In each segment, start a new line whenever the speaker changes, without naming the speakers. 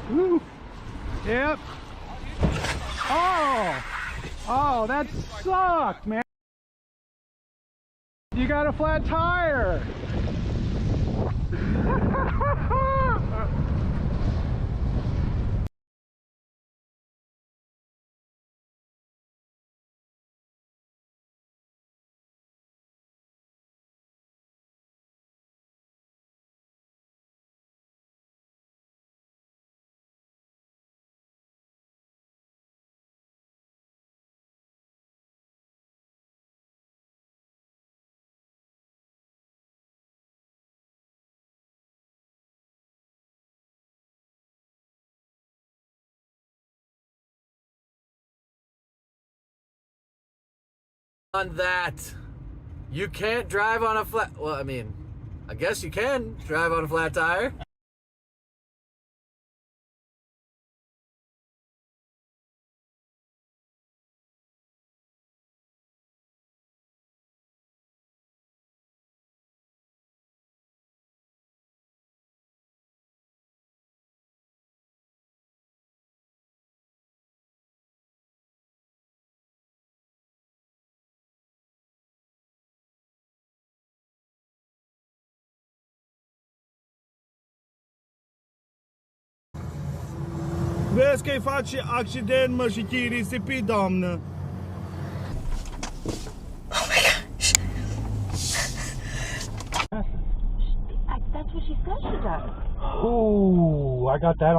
Woo. Yep. Oh. Oh, that sucked, man. You got a flat tire.
On that, you can't drive on a flat. Well, I mean, I guess you can drive on a flat tire.
Vezi că-i faci accident, mă, și te-ai risipit, doamnă.
Oh my gosh. That's what she says she does.
Oh, I got that.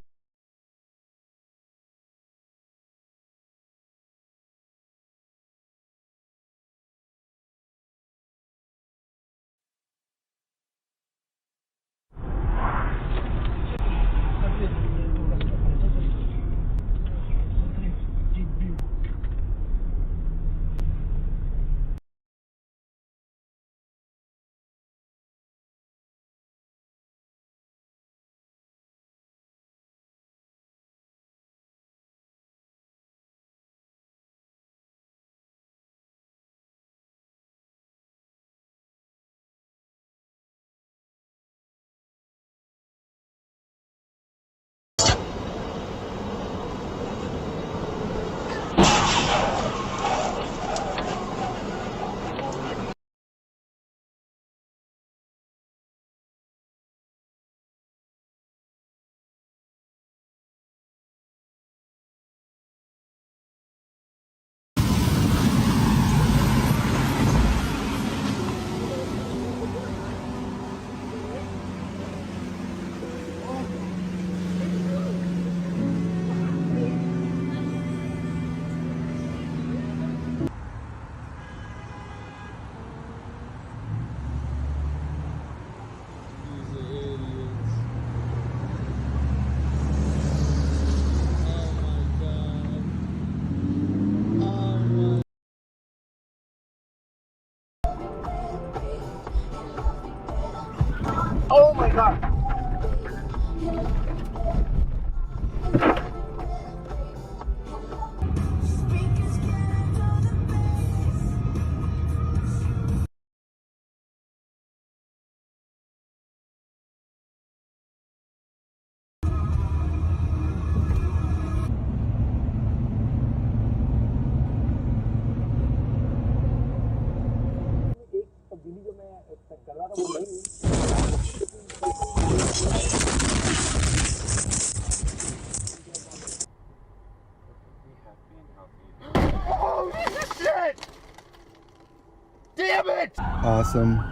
Oh my god. Oh shit! Damn it!
Awesome.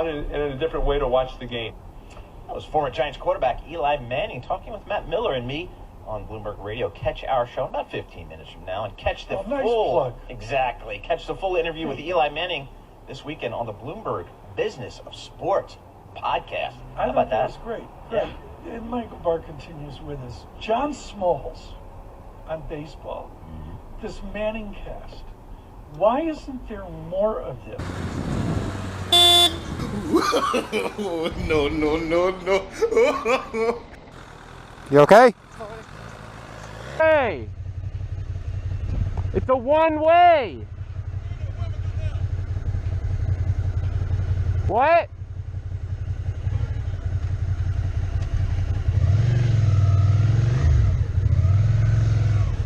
fun and a different way to watch the game.
That was former Giants quarterback Eli Manning talking with Matt Miller and me on Bloomberg Radio. Catch our show in about 15 minutes from now and catch the
nice
full
plug.
Exactly. Catch the full interview with Eli Manning this weekend on the Bloomberg Business of Sports podcast. How about that?
That's great. Yeah. And Michael Barr continues with us. John Smalls on baseball. This Manning cast. Why isn't there more of this?
No.
You okay? Hey! It's a one-way! What?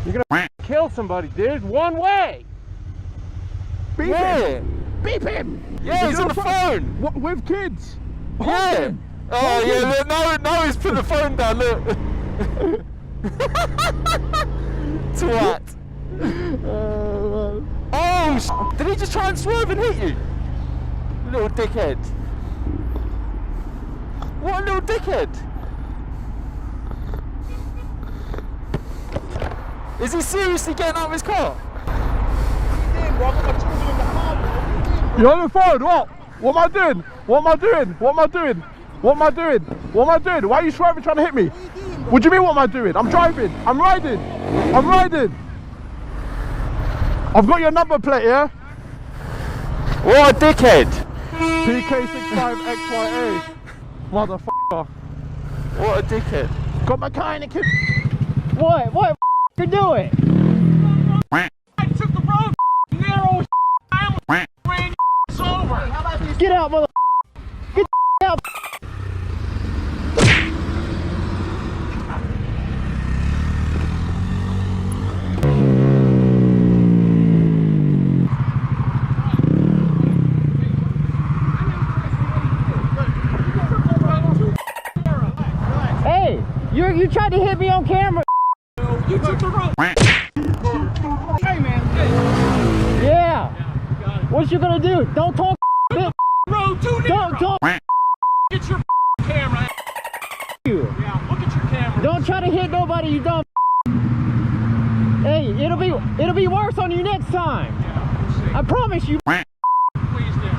You're gonna kill somebody, dude. One way! Beep him! Beep him! Yeah, he's on the phone! What, with kids? Yeah! Oh, yeah, look, now he's put the phone down, look! Twat! Oh, did he just try and swerve and hit you? Little dickhead. What a little dickhead! Is he seriously getting out of his car? You're on the phone, what? What am I doing? What am I doing? What am I doing? What am I doing? What am I doing? Why are you swerving trying to hit me? What do you mean what am I doing? I'm driving. I'm riding. I'm riding. I've got your number plate, yeah? What a dickhead. PK65XYA. Motherfucker. What a dickhead. Got my car in the kid. What? What you doing?
I took the road narrow. I almost ran over.
Get out, mother. Get out. Hey, you tried to hit me on camera.
You took the road. Hey man.
Yeah. What you gonna do? Don't talk.
Road too narrow.
Don't talk.
Get your camera.
You.
Yeah, look at your camera.
Don't try to hit nobody, you dumb. Hey, it'll be worse on you next time.
Yeah, we'll see.
I promise you.
Please do.